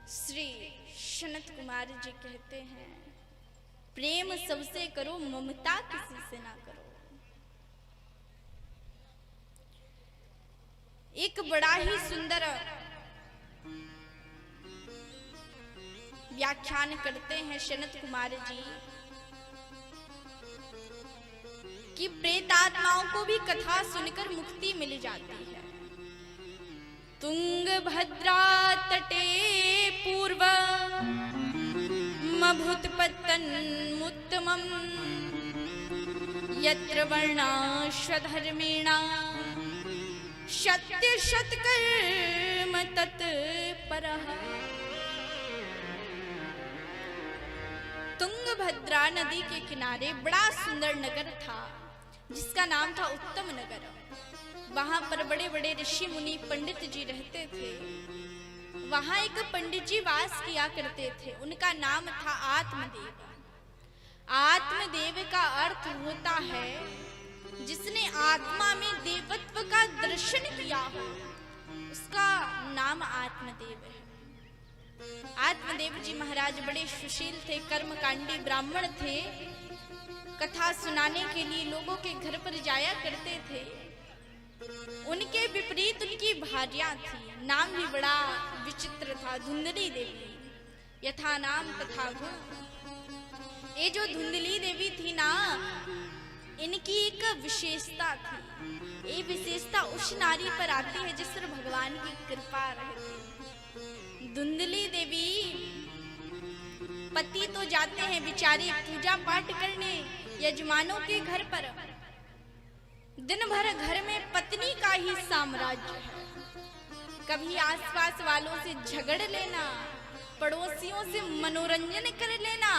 श्री सनत कुमार जी कहते हैं, प्रेम सबसे करो, ममता किसी से ना करो। एक बड़ा ही सुंदर व्याख्यान करते हैं सनत कुमार जी कि प्रेत आत्माओं को भी कथा सुनकर मुक्ति मिल जाती है। तुंगभद्रा तटे पूर्व मभूतपतन्मुत्तमम् यत्र वर्णाश्वधर्मेणा सत्य शतकर्म तत्परः। तुंगभद्रा नदी के किनारे बड़ा सुंदर नगर था जिसका नाम था उत्तम नगर। वहां पर बड़े बड़े ऋषि मुनि पंडित जी रहते थे। वहां एक पंडित जी वास किया करते थे, उनका नाम था आत्मदेव। आत्मदेव का अर्थ होता है जिसने आत्मा में देवत्व का दर्शन किया हो, उसका नाम आत्मदेव है। आत्मदेव जी महाराज बड़े सुशील थे, कर्मकांडी ब्राह्मण थे। कथा सुनाने के लिए लोगों के घर पर जाया करते थे। उनके विपरीत उनकी भार्या थी, नाम भी बड़ा विचित्र था, धुंधली देवी। यथा नाम तथा गुण। ये जो धुंधली देवी थी ना, इनकी एक विशेषता थी। ये विशेषता उस नारी पर आती है जिस पर भगवान की कृपा रहती। धुंधली देवी पति तो जाते हैं बेचारी पूजा पाठ करने यजमानों के घर पर, दिन भर घर में पत्नी का ही साम्राज्य है। कभी आसपास वालों से झगड़ लेना, पड़ोसियों से मनोरंजन कर लेना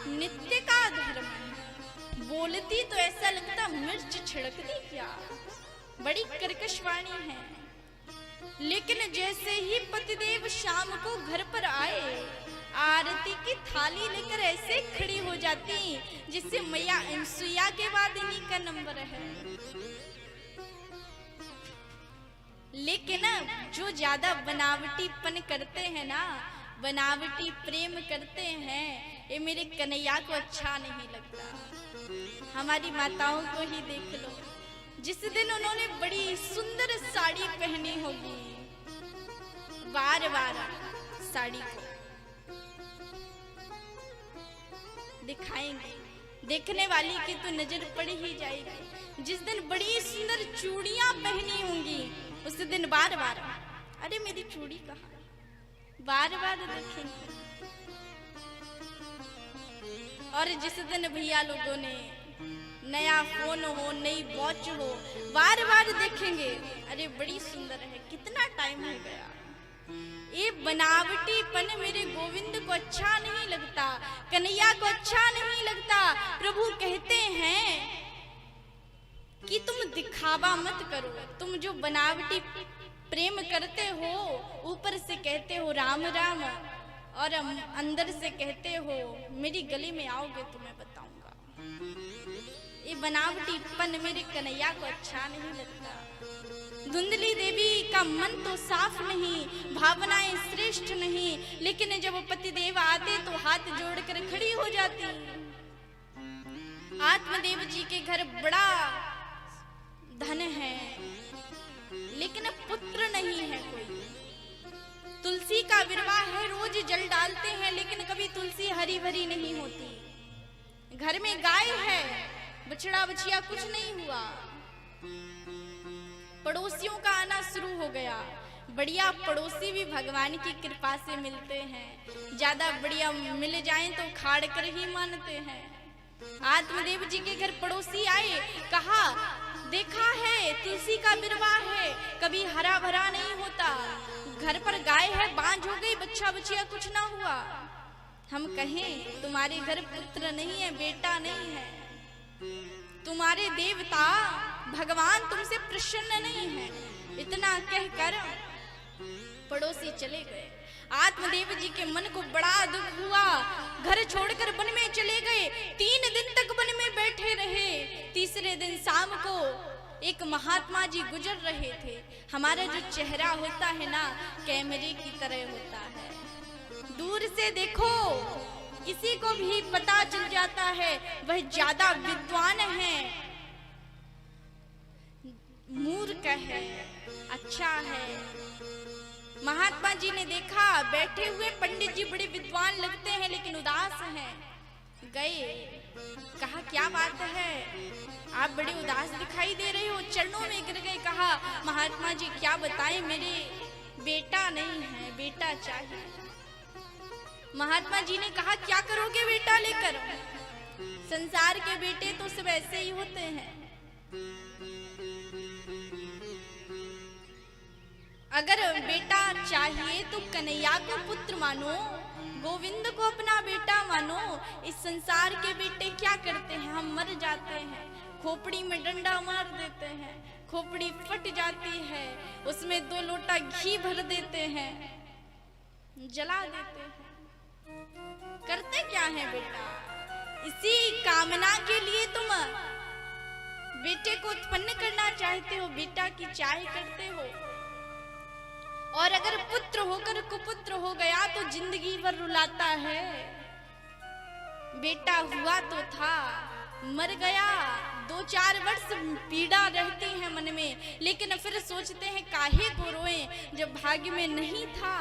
नित्य का धर्म है। बोलती तो ऐसा लगता मिर्च छिड़क दी क्या, बड़ी कर्कश वाणी है। लेकिन जैसे ही पतिदेव शाम को घर पर आए, आरती की थाली लेकर ऐसे खड़ी हो जाती जिससे मैया अनसुईया के बाद इन्हीं का नंबर है। लेकिन जो ज्यादा बनावटीपन करते हैं ना, बनावटी प्रेम करते हैं, ये मेरे कन्हैया को अच्छा नहीं लगता। हमारी माताओं को ही देख लो, जिस दिन उन्होंने बड़ी सुंदर साड़ी पहनी होगी, बार बार साड़ी को दिखाएंगे, देखने वाली की तो नजर पड़ ही जाएगी। जिस दिन बड़ी सुंदर चूड़ियां पहनी होंगी, उस दिन बार बार अरे मेरी चूड़ी कहाँ, बार बार देखेंगे। और जिस दिन भैया लोगों ने नया फोन हो, नई वॉच हो, बार बार देखेंगे, अरे बड़ी सुंदर है, कितना टाइम हो गया। ये बनावटीपन मेरे गोविंद को अच्छा नहीं लगता, कन्हैया को अच्छा नहीं लगता। प्रभु कहते हैं कि तुम दिखावा मत करो। तुम जो बनावटी प्रेम करते हो, ऊपर से कहते हो राम राम और अंदर से कहते हो मेरी गली में आओगे तो मैं बताऊंगा। ये बनावटीपन मेरे कन्हैया को अच्छा नहीं लगता। धुंधली देवी का मन तो साफ नहीं, भावनाएं श्रेष्ठ नहीं, लेकिन जब पतिदेव आते तो हाथ जोड़कर खड़ी हो जाती। आत्मदेव जी के घर बड़ा धन है, लेकिन पुत्र नहीं है कोई। तुलसी का विरवाह है, रोज जल डालते हैं, लेकिन कभी तुलसी हरी भरी नहीं होती। घर में गाय है, बछड़ा बछिया कुछ नहीं हुआ। पड़ोसियों का आना शुरू हो गया। बढ़िया पड़ोसी भी भगवान की कृपा से मिलते हैं, ज्यादा बढ़िया मिल जाएं तो खाड़ कर ही मानते हैं। आत्मदेव जी के घर पड़ोसी आए, कहा देखा है तुलसी का बिरवा है, कभी हरा भरा नहीं होता। घर पर गाय है, बांझ हो गई, बच्चा बच्चिया कुछ ना हुआ। हम कहें तुम्हारे घर पुत्र नहीं है, बेटा नहीं है, तुम्हारे देवता भगवान तुमसे प्रसन्न नहीं है। इतना कहकर पड़ोसी चले गए। आत्मदेव जी के मन को बड़ा दुख हुआ, घर छोड़कर वन में चले गए। 3 दिन तक वन में बैठे रहे। तीसरे दिन शाम को एक महात्मा जी गुजर रहे थे। हमारा जो चेहरा होता है ना, कैमरे की तरह होता है। दूर से देखो किसी को भी पता चल जाता है वह ज्यादा विद्वान है, मूर्ख है, अच्छा है। महात्मा जी ने देखा बैठे हुए पंडित जी बड़े विद्वान लगते हैं लेकिन उदास हैं। गए, कहा क्या बात है, आप बड़े उदास दिखाई दे रहे हो। चरणों में गिर गए, कहा महात्मा जी क्या बताएं, मेरे बेटा नहीं है, बेटा चाहिए। महात्मा जी ने कहा क्या करोगे बेटा लेकर? संसार के बेटे तो सब ऐसे ही होते हैं। अगर बेटा चाहिए तो कन्हैया को पुत्र मानो, गोविंद को अपना बेटा मानो। इस संसार के बेटे क्या करते हैं, हम मर जाते हैं, खोपड़ी में डंडा मार देते हैं, खोपड़ी फट जाती है, उसमें 2 लोटा घी भर देते हैं, जला देते हैं। करते क्या है बेटा? इसी कामना के लिए तुम बेटे को उत्पन्न करना चाहते हो, बेटा की चाह करते हो। और अगर पुत्र होकर कुपुत्र हो गया तो जिंदगी भर रुलाता है। बेटा हुआ तो था, मर गया, 2-4 वर्ष पीड़ा रहती है मन में, लेकिन फिर सोचते हैं काहे को रोएं जब भाग्य में नहीं था।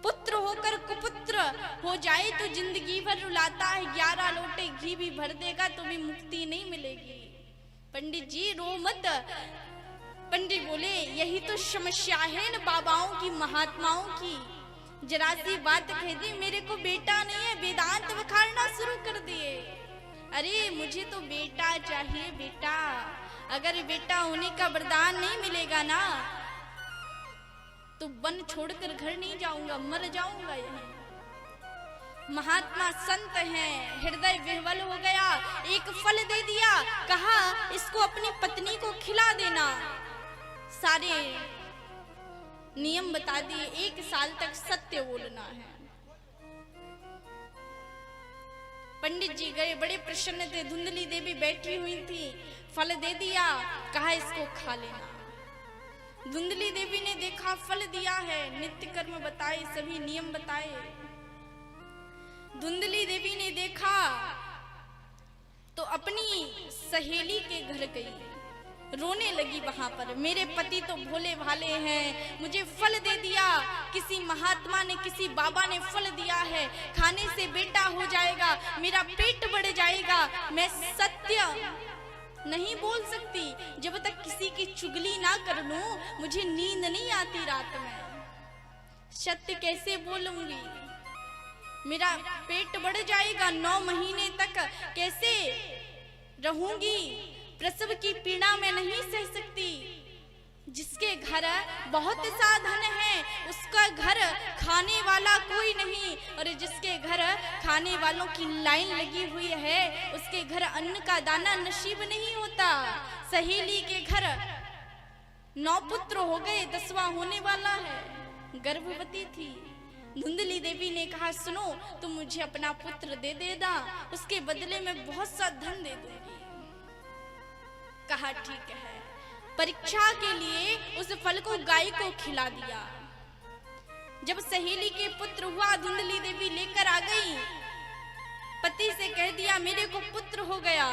पुत्र होकर कुपुत्र हो जाए तो जिंदगी भर रुलाता है। 11 लोटे घी भी भर देगा तो भी मुक्ति नहीं मिलेगी। पंडित जी रो मत। पंडित बोले यही तो समस्या है न बाबाओं की, महात्माओं की। जरा सी बात कह दी, मेरे को बेटा नहीं है, वेदांत बखारना शुरू कर दिए। अरे मुझे तो बेटा चाहिए, बेटा। अगर बेटा होने का वरदान नहीं मिलेगा ना तो वन छोड़कर घर नहीं जाऊंगा, मर जाऊंगा यहीं। महात्मा संत हैं, हृदय विह्वल हो गया। एक फल दे दिया, कहा इसको अपनी पत्नी को खिला देना। सारे नियम बता दिए, 1 साल तक सत्य बोलना है। पंडित जी गए, बड़े प्रसन्न थे। धुंधली देवी बैठी हुई थी, फल दे दिया, कहा इसको खा लेना। धुंधली देवी ने देखा फल दिया है, नित्य कर्म बताए, सभी नियम बताए। धुंधली देवी ने देखा तो अपनी सहेली के घर गई, रोने लगी वहां पर। मेरे पति तो भोले भाले हैं, मुझे फल दे दिया, किसी महात्मा ने, किसी बाबा ने फल दिया है, खाने से बेटा हो जाएगा, मेरा पेट बढ़ जाएगा। मैं सत्य नहीं बोल सकती, जब तक किसी की चुगली ना कर लूं मुझे नींद नहीं आती रात में। सत्य कैसे बोलूंगी, मेरा पेट बढ़ जाएगा, 9 महीने तक कैसे रहूंगी, प्रसव की पीड़ा मैं नहीं सह सकती। जिसके घर बहुत साधन है उसका घर खाने वाला कोई नहीं, और जिसके घर खाने वालों की लाइन लगी हुई है उसके घर अन्न का दाना नसीब नहीं होता। सहेली के घर 9 पुत्र हो गए, 10वां होने वाला है, गर्भवती थी। धुंधली देवी ने कहा सुनो, तुम मुझे अपना पुत्र दे देना, उसके बदले में बहुत सा धन दे दूंगी। कहा ठीक है। परीक्षा के लिए उस फल को गाय को खिला दिया। जब सहेली के पुत्र हुआ, धुंधली देवी लेकर आ गई, पति से कह दिया मेरे को पुत्र हो गया।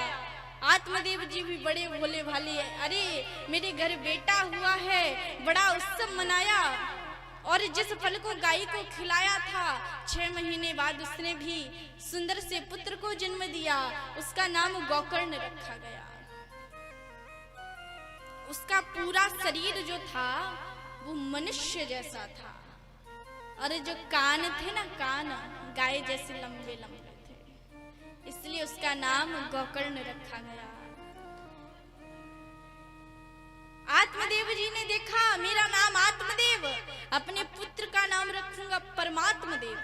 आत्मदेव जी भी बड़े भोले भाले, अरे मेरे घर बेटा हुआ है, बड़ा उत्सव मनाया। और जिस फल को गाय को खिलाया था, 6 महीने बाद उसने भी सुंदर से पुत्र को जन्म दिया। उसका नाम गोकर्ण रखा गया। उसका पूरा शरीर जो था वो मनुष्य जैसा था, और जो कान थे ना, कान गाय जैसे लंबे लंबे थे, इसलिए उसका नाम गोकर्ण रखा गया। आत्मदेव जी ने देखा मेरा नाम आत्मदेव, अपने पुत्र का नाम रखूंगा परमात्मा देव।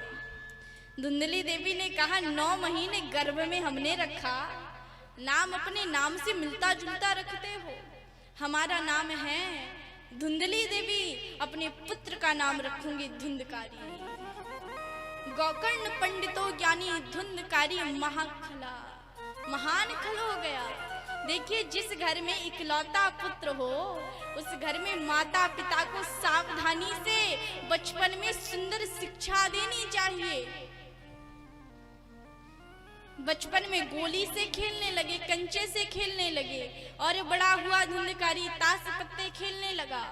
धुंधली देवी ने कहा 9 महीने गर्भ में हमने रखा, नाम अपने नाम से मिलता जुलता रखते हो। हमारा नाम है धुंधली देवी, अपने पुत्र का नाम रखूंगी धुंधकारी। गोकर्ण पंडितो ज्ञानी धुंधकारी महाखला, महान खल हो गया। देखिए, जिस घर में इकलौता पुत्र हो, उस घर में माता पिता को सावधानी से बचपन में सुंदर शिक्षा देनी चाहिए। बचपन में गोली से खेलने लगे, कंचे से खेलने लगे, और बड़ा हुआ धुंधकारी ताश पत्ते खेलने लगा,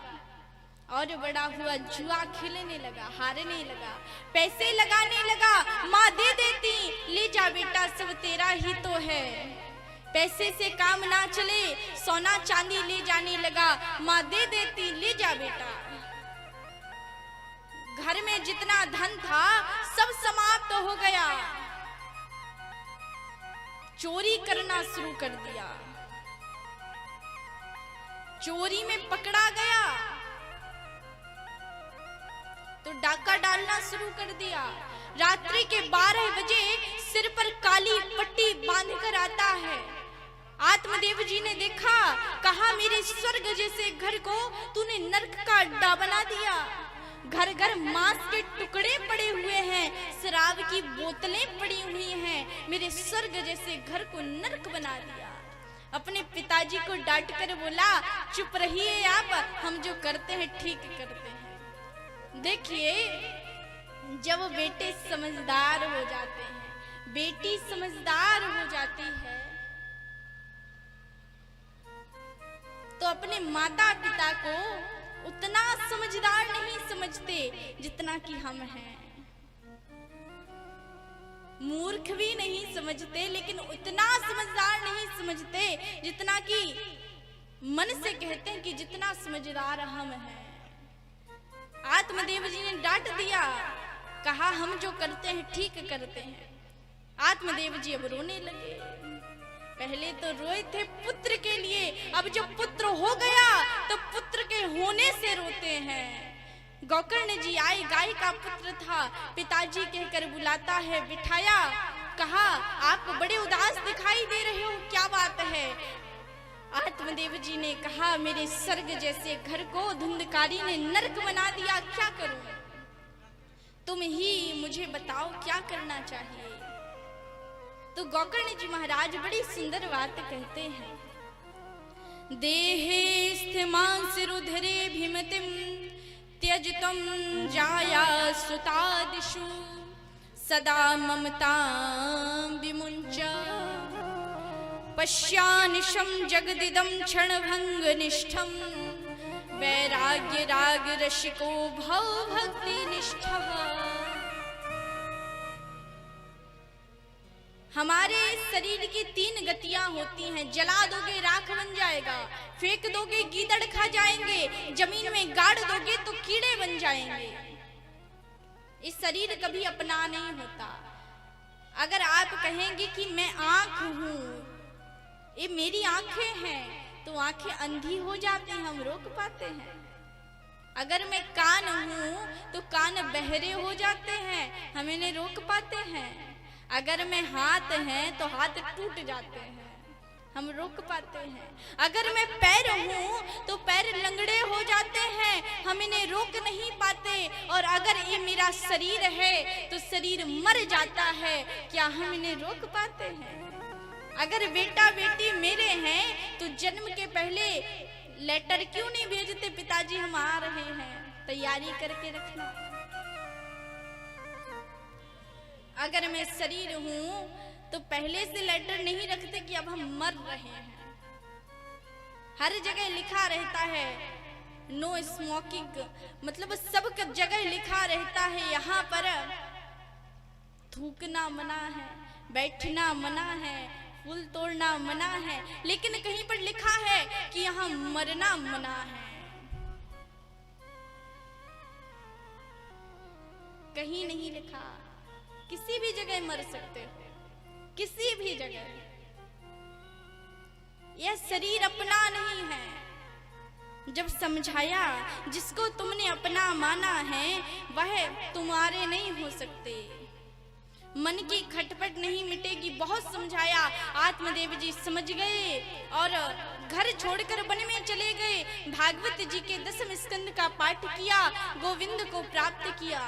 और बड़ा हुआ जुआ खेलने लगा, हारने लगा, पैसे लगाने लगा, माँ दे देती, ले जा बेटा सब तेरा ही तो है। पैसे से काम ना चले, सोना चांदी ले जाने लगा, माँ दे देती, ले जा बेटा। घर में जितना धन था सब समाप्त हो गया, चोरी करना शुरू कर दिया, चोरी में पकड़ा गया तो डाका डालना शुरू कर दिया। रात्रि के 12 बजे सिर पर काली पट्टी बांधकर आता है। आत्मदेव जी ने देखा, कहा मेरे स्वर्ग जैसे घर को तूने नरक का अड्डा बना दिया। घर घर मांस के टुकड़े पड़े हुए हैं, शराब की बोतलें पड़ी हुई हैं, मेरे स्वर्ग जैसे घर को नरक बना दिया। अपने पिताजी को डांट कर बोला, चुप रहिए आप, हम जो करते हैं ठीक करते हैं। देखिए, जब बेटे समझदार हो जाते हैं, बेटी समझदार हो जाती है, तो अपने माता पिता को उतना समझदार नहीं समझते जितना कि हम हैं। मूर्ख भी नहीं समझते, लेकिन उतना समझदार नहीं समझते जितना कि मन से कहते हैं कि जितना समझदार हम हैं। आत्मदेव जी ने डांट दिया, कहा हम जो करते हैं ठीक करते हैं। आत्मदेव जी अब रोने लगे। पहले तो रोए थे पुत्र के लिए, अब जब पुत्र हो गया तो पुत्र के होने से रोते हैं। गोकर्ण जी आए, गाय का पुत्र था, पिताजी कहकर बुलाता है, बिठाया, कहा आप बड़े उदास दिखाई दे रहे हो, क्या बात है। आत्मदेव जी ने कहा, मेरे स्वर्ग जैसे घर को धुंधकारी ने नरक बना दिया, क्या करूं, तुम ही मुझे बताओ क्या करना चाहिए। तो गोकर्ण जी महाराज बड़ी सुंदर बात कहते हैं, देहे स्थिमांसिरुधरे भीमतिम त्यजतम जाया सुतादिषु सदा ममतां विमुञ्च पश्यानिशं जगदिदं क्षणभंग निष्ठं वैराग्य राग रसिको भव भक्ति निष्ठः। हमारे शरीर की 3 गतियां होती हैं, जला दोगे राख बन जाएगा, फेंक दोगे गीदड़ खा जाएंगे, जमीन में गाड़ दोगे तो कीड़े बन जाएंगे। इस शरीर कभी अपना नहीं होता। अगर आप कहेंगे कि मैं आंख हूं, ये मेरी आंखें हैं, तो आंखें अंधी हो जाती हैं, हम रोक पाते हैं। अगर मैं कान हूं तो कान बहरे हो जाते हैं, हम इन्हें रोक पाते हैं। अगर मैं हाथ है तो हाथ टूट जाते हैं, हम रोक पाते हैं। अगर मैं पैर हूं तो पैर लंगड़े हो जाते हैं, हम इन्हें रोक नहीं पाते। और अगर ये मेरा शरीर है तो शरीर मर जाता है, क्या हम इन्हें रोक पाते हैं। अगर बेटा बेटी मेरे हैं तो जन्म के पहले लेटर क्यों नहीं भेजते, पिताजी हम आ रहे हैं, तैयारी करके रखना। अगर मैं शरीर हूं तो पहले से लेटर नहीं रखते कि अब हम मर रहे हैं। हर जगह लिखा रहता है नो स्मोकिंग, मतलब सब जगह लिखा रहता है यहाँ पर थूकना मना है, बैठना मना है, फूल तोड़ना मना है, लेकिन कहीं पर लिखा है कि यहाँ मरना मना है। कहीं नहीं लिखा, किसी भी जगह मर सकते हो, किसी भी जगह। यह शरीर अपना नहीं है। जब समझाया जिसको तुमने अपना माना है वह तुम्हारे नहीं हो सकते। मन की खटपट नहीं मिटेगी, बहुत समझाया, आत्मदेव जी समझ गए और घर छोड़कर वन में चले गए। भागवत जी के 10वें स्कंद का पाठ किया, गोविंद को प्राप्त किया।